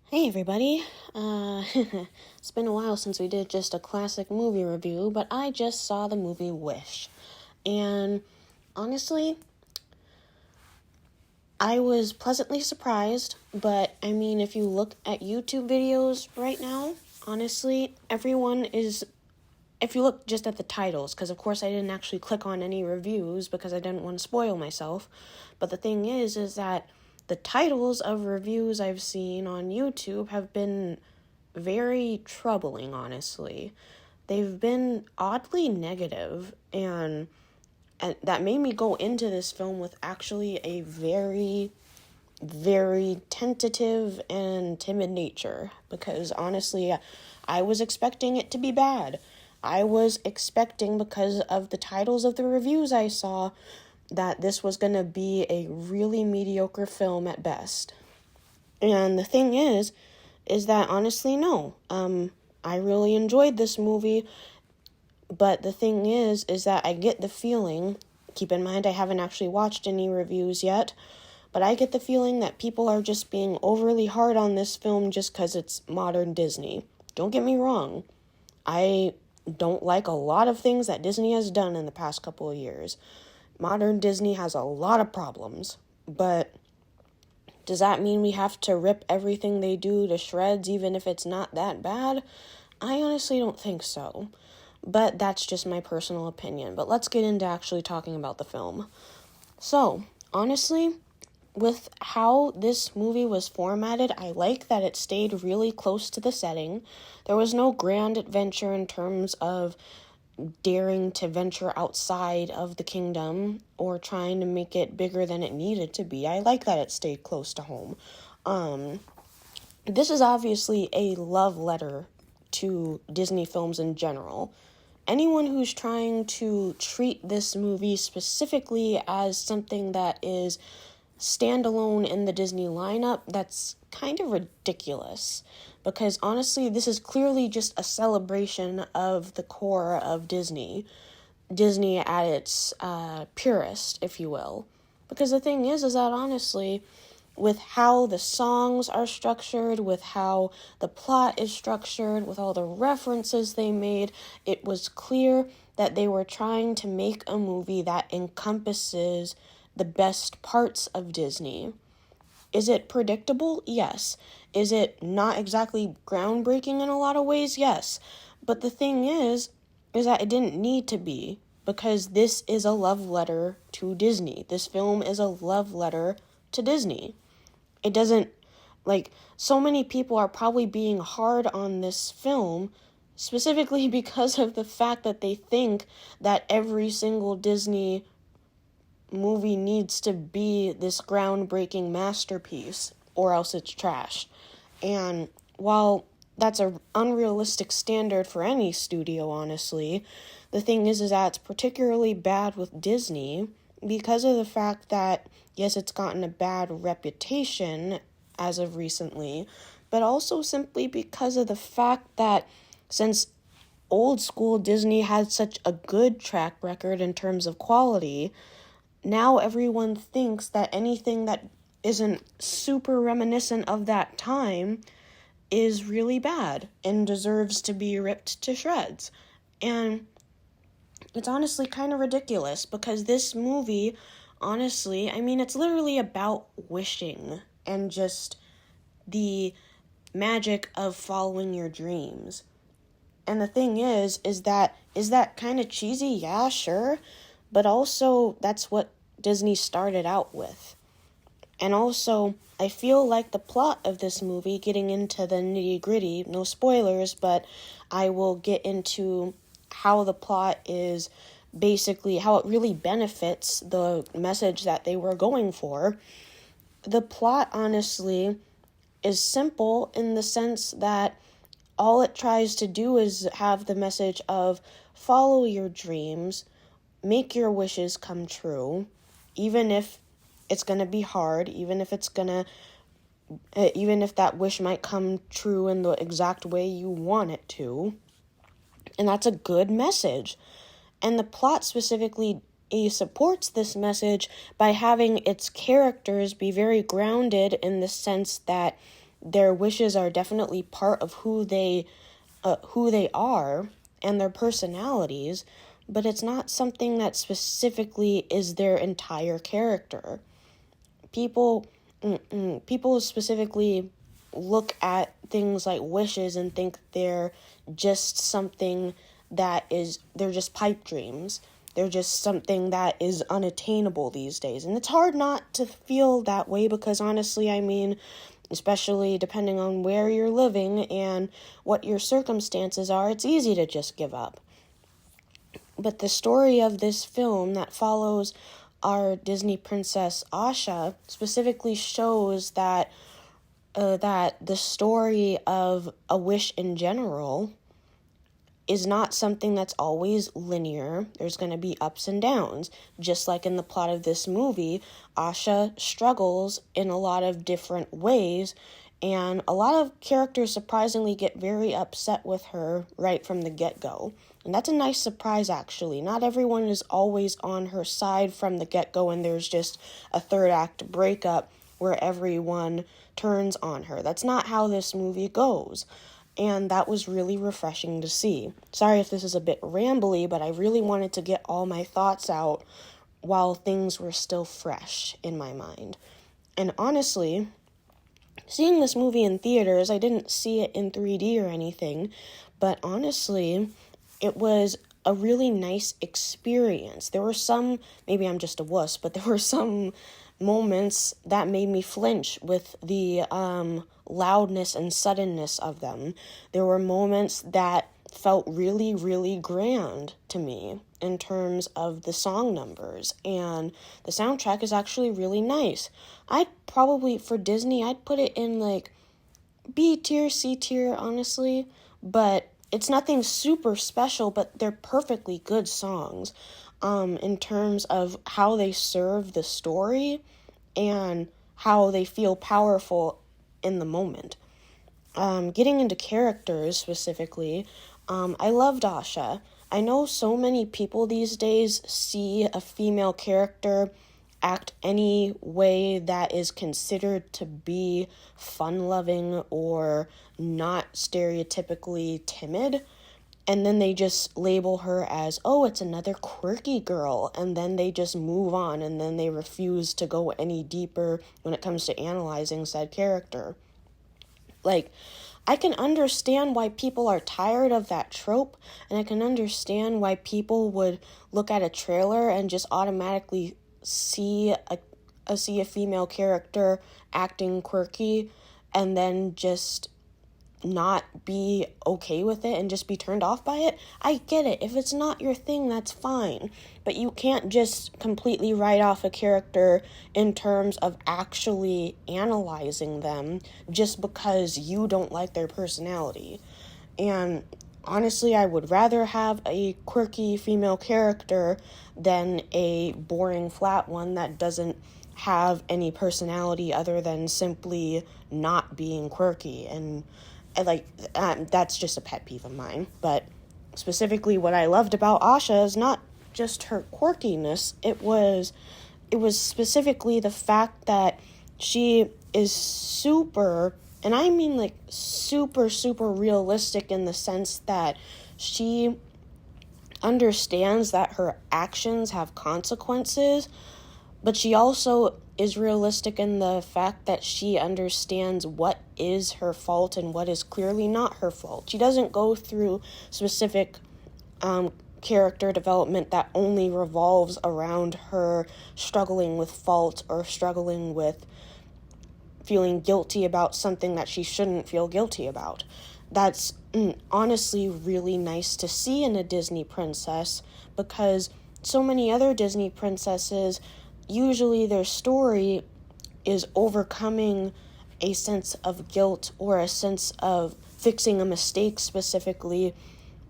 Hey everybody, it's been a while since we did just a classic movie review, but I just saw the movie Wish, and honestly, I was pleasantly surprised, but I mean, if you look at YouTube videos right now, honestly, if you look just at the titles, because of course I didn't actually click on any reviews because I didn't want to spoil myself, but the thing is that the titles of reviews I've seen on YouTube have been very troubling, honestly. They've been oddly negative, and that made me go into this film with actually a very, very tentative and timid nature, because honestly, I was expecting it to be bad. I was expecting, because of the titles of the reviews I saw, that this was going to be a really mediocre film at best. And the thing is that honestly, no. I really enjoyed this movie, but the thing is that I get the feeling, keep in mind I haven't actually watched any reviews yet, but I get the feeling that people are just being overly hard on this film just because it's modern Disney. Don't get me wrong. I don't like a lot of things that Disney has done in the past couple of years. Modern Disney has a lot of problems, but does that mean we have to rip everything they do to shreds even if it's not that bad? I honestly don't think so. But that's just my personal opinion. But let's get into actually talking about the film. So, honestly, with how this movie was formatted, I like that it stayed really close to the setting. There was no grand adventure in terms of daring to venture outside of the kingdom or trying to make it bigger than it needed to be. I like that it stayed close to home. This is obviously a love letter to Disney films in general. Anyone who's trying to treat this movie specifically as something that is standalone in the Disney lineup, that's kind of ridiculous. Because honestly, this is clearly just a celebration of the core of Disney. Disney at its purest, if you will. Because the thing is that honestly, with how the songs are structured, with how the plot is structured, with all the references they made, it was clear that they were trying to make a movie that encompasses the best parts of Disney. Is it predictable? Yes. Is it not exactly groundbreaking in a lot of ways? Yes. But the thing is that it didn't need to be, because this is a love letter to Disney. This film is a love letter to Disney. It doesn't, so many people are probably being hard on this film specifically because of the fact that they think that every single Disney movie needs to be this groundbreaking masterpiece or else it's trash. And while that's an unrealistic standard for any studio, honestly, the thing is that it's particularly bad with Disney because of the fact that, yes, it's gotten a bad reputation as of recently, but also simply because of the fact that since old school Disney had such a good track record in terms of quality, now everyone thinks that anything that isn't super reminiscent of that time is really bad and deserves to be ripped to shreds. And it's honestly kind of ridiculous because this movie, honestly, I mean, it's literally about wishing and just the magic of following your dreams. And the thing is that kind of cheesy? Yeah, sure. But also, that's what Disney started out with. And also, I feel like the plot of this movie, getting into the nitty-gritty, no spoilers, but I will get into how the plot is basically, how it really benefits the message that they were going for. The plot, honestly, is simple in the sense that all it tries to do is have the message of follow your dreams, make your wishes come true, even if it's going to be hard, even if that wish might come true in the exact way you want it to. And that's a good message. And the plot specifically supports this message by having its characters be very grounded in the sense that their wishes are definitely part of who they are and their personalities, but it's not something that specifically is their entire character. People specifically look at things like wishes and think they're just something they're just pipe dreams. They're just something that is unattainable these days. And it's hard not to feel that way because honestly, I mean, especially depending on where you're living and what your circumstances are, it's easy to just give up. But the story of this film that follows our Disney princess Asha specifically shows that the story of a wish in general is not something that's always linear. There's going to be ups and downs. Just like in the plot of this movie, Asha struggles in a lot of different ways, and a lot of characters surprisingly get very upset with her right from the get-go. And that's a nice surprise, actually. Not everyone is always on her side from the get-go, and there's just a third act breakup where everyone turns on her. That's not how this movie goes. And that was really refreshing to see. Sorry if this is a bit rambly, but I really wanted to get all my thoughts out while things were still fresh in my mind. And honestly, seeing this movie in theaters, I didn't see it in 3D or anything, but honestly, it was a really nice experience. There were some, maybe I'm just a wuss, but there were some moments that made me flinch with the loudness and suddenness of them. There were moments that felt really, really grand to me in terms of the song numbers, and the soundtrack is actually really nice. I'd probably, for Disney, I'd put it in like B tier, C tier, honestly, but it's nothing super special, but they're perfectly good songs in terms of how they serve the story and how they feel powerful in the moment. Getting into characters specifically, I loved Asha. I know so many people these days see a female character act any way that is considered to be fun-loving or not stereotypically timid, and then they just label her as, oh, it's another quirky girl, and then they just move on, and then they refuse to go any deeper when it comes to analyzing said character. Like, I can understand why people are tired of that trope, and I can understand why people would look at a trailer and just automatically see a female character acting quirky and then just not be okay with it and just be turned off by it. I get it. If it's not your thing, that's fine. But you can't just completely write off a character in terms of actually analyzing them just because you don't like their personality. And honestly, I would rather have a quirky female character than a boring flat one that doesn't have any personality other than simply not being quirky. And that's just a pet peeve of mine. But specifically what I loved about Asha is not just her quirkiness. It was specifically the fact that she is super, and I mean like super, super realistic in the sense that she understands that her actions have consequences, but she also is realistic in the fact that she understands what is her fault and what is clearly not her fault. She doesn't go through specific character development that only revolves around her struggling with fault or struggling with feeling guilty about something that she shouldn't feel guilty about. That's honestly really nice to see in a Disney princess, because so many other Disney princesses, usually their story is overcoming a sense of guilt or a sense of fixing a mistake specifically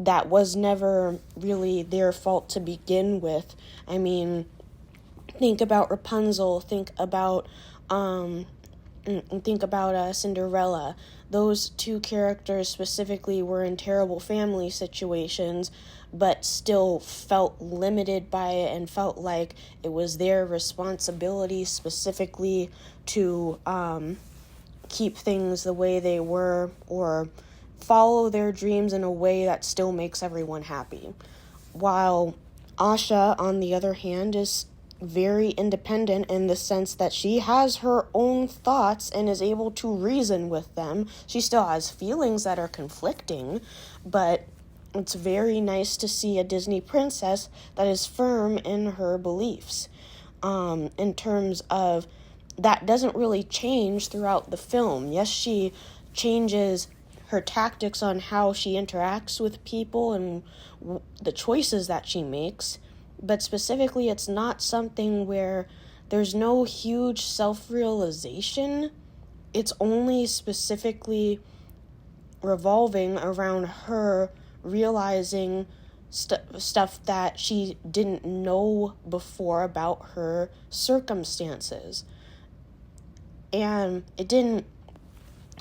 that was never really their fault to begin with. I mean, think about Rapunzel, think about Cinderella. Those two characters specifically were in terrible family situations, but still felt limited by it and felt like it was their responsibility specifically to keep things the way they were or follow their dreams in a way that still makes everyone happy. While Asha, on the other hand, is very independent in the sense that she has her own thoughts and is able to reason with them. She still has feelings that are conflicting, but it's very nice to see a Disney princess that is firm in her beliefs. In terms of that doesn't really change throughout the film. Yes, she changes her tactics on how she interacts with people and the choices that she makes, but specifically it's not something where there's no huge self-realization. It's only specifically revolving around her realizing stuff that she didn't know before about her circumstances. And it didn't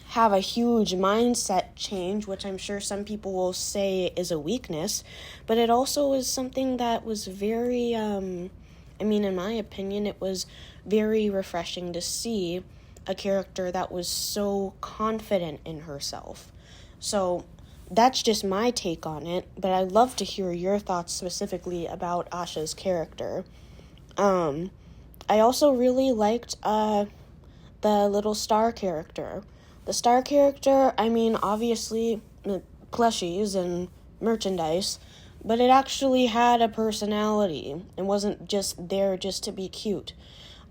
have a huge mindset change, which I'm sure some people will say is a weakness, but it also is something that was very, in my opinion, it was very refreshing to see a character that was so confident in herself. So that's just my take on it, but I'd love to hear your thoughts specifically about Asha's character. I also really liked the little star character. The star character, obviously, plushies and merchandise, but it actually had a personality. It wasn't just there just to be cute.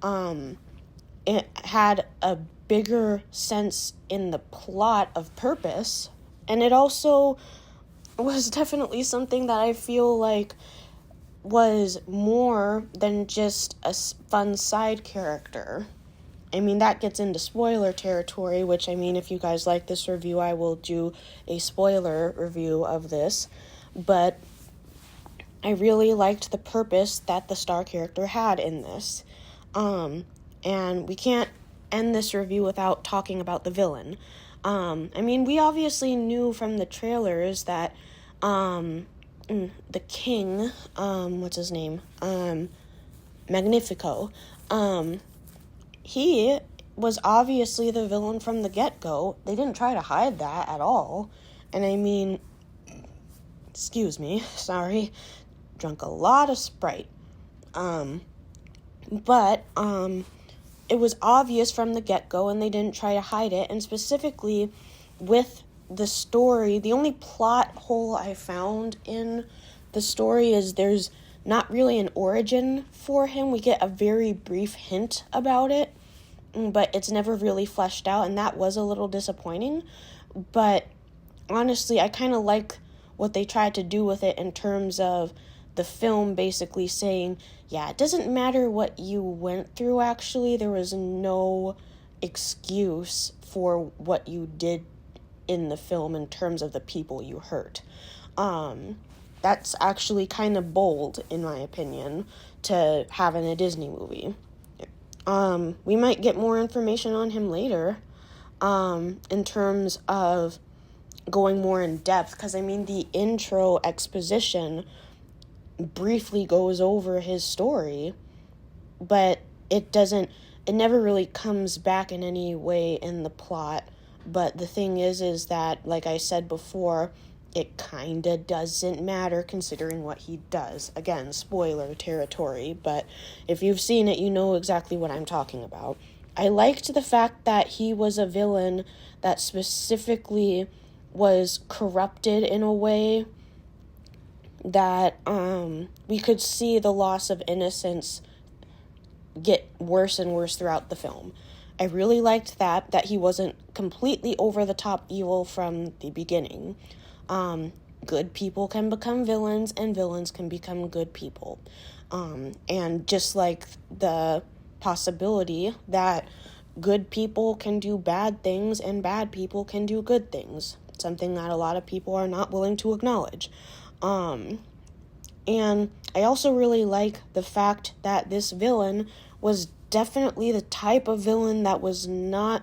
It had a bigger sense in the plot of purpose, and it also was definitely something that I feel like was more than just a fun side character. That gets into spoiler territory, which, if you guys like this review, I will do a spoiler review of this. But I really liked the purpose that the star character had in this. And we can't end this review without talking about the villain. We obviously knew from the trailers that the king, what's his name? Magnifico, he was obviously the villain from the get-go. They didn't try to hide that at all. And excuse me, sorry, drunk a lot of Sprite. But it was obvious from the get-go, and they didn't try to hide it. And specifically with the story, the only plot hole I found in the story is there's not really an origin for him. We get a very brief hint about it, but it's never really fleshed out, and that was a little disappointing. But honestly, I kind of like what they tried to do with it in terms of the film basically saying, yeah, it doesn't matter what you went through, actually. There was no excuse for what you did in the film in terms of the people you hurt. That's actually kind of bold, in my opinion, to have in a Disney movie. We might get more information on him later, in terms of going more in depth, because the intro exposition briefly goes over his story, but it never really comes back in any way in the plot. But the thing is that, like I said before, it kinda doesn't matter considering what he does. Again, spoiler territory, but if you've seen it, you know exactly what I'm talking about. I liked the fact that he was a villain that specifically was corrupted in a way that we could see the loss of innocence get worse and worse throughout the film. I really liked that he wasn't completely over-the-top evil from the beginning. Good people can become villains, and villains can become good people. And just like the possibility that good people can do bad things and bad people can do good things, something that a lot of people are not willing to acknowledge. And I also really like the fact that this villain was definitely the type of villain that was not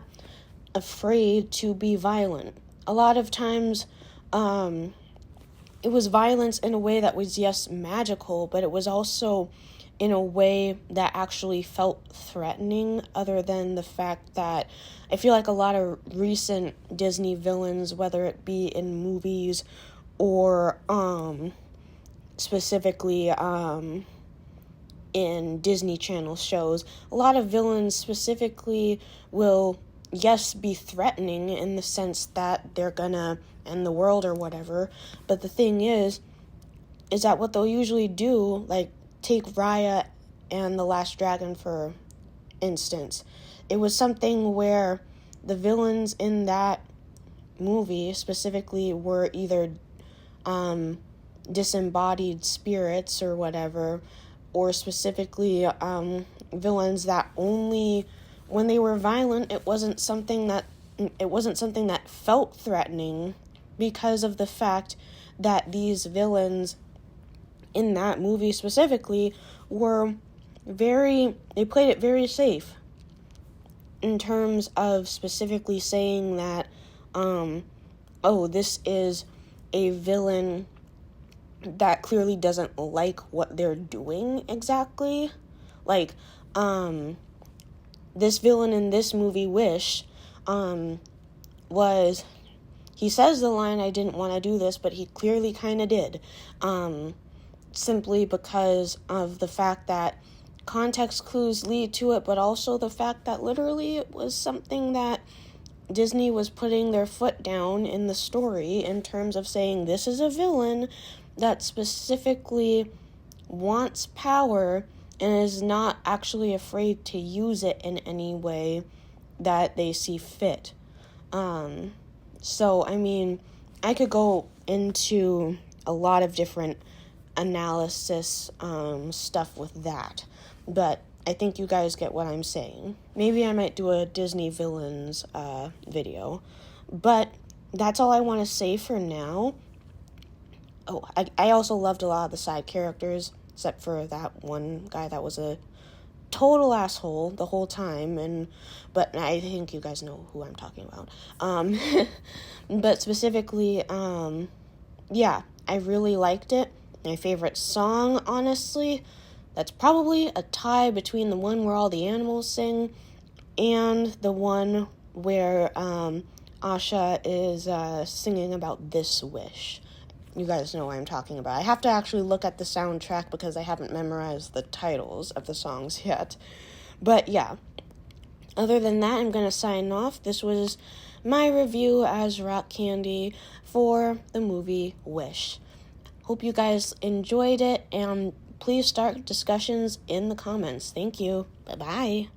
afraid to be violent. A lot of times, it was violence in a way that was, yes, magical, but it was also in a way that actually felt threatening, other than the fact that I feel like a lot of recent Disney villains, whether it be in movies or specifically in Disney Channel shows, a lot of villains specifically will, yes, be threatening in the sense that they're gonna end the world or whatever, but the thing is that what they'll usually do, like, take Raya and The Last Dragon, for instance. It was something where the villains in that movie specifically were either disembodied spirits or whatever, or specifically villains that only when they were violent, it wasn't something that felt threatening, because of the fact that these villains in that movie specifically they played it very safe in terms of specifically saying that, this is a villain that clearly doesn't like what they're doing exactly. Like, this villain in this movie, Wish, he says the line, "I didn't want to do this," but he clearly kind of did. Simply because of the fact that context clues lead to it, but also the fact that literally it was something that Disney was putting their foot down in the story in terms of saying this is a villain that specifically wants power and is not actually afraid to use it in any way that they see fit. So, I mean, I could go into a lot of different analysis stuff with that, but I think you guys get what I'm saying. Maybe I might do a Disney villains video, but that's all I want to say for now. I also loved a lot of the side characters, except for that one guy that was a total asshole the whole time, but I think you guys know who I'm talking about. But specifically, yeah, I really liked it. My favorite song, honestly, that's probably a tie between the one where all the animals sing and the one where Asha is singing about this wish. You guys know what I'm talking about. I have to actually look at the soundtrack because I haven't memorized the titles of the songs yet. But yeah, other than that, I'm going to sign off. This was my review as Rock Candy for the movie Wish. Hope you guys enjoyed it, and please start discussions in the comments. Thank you. Bye-bye.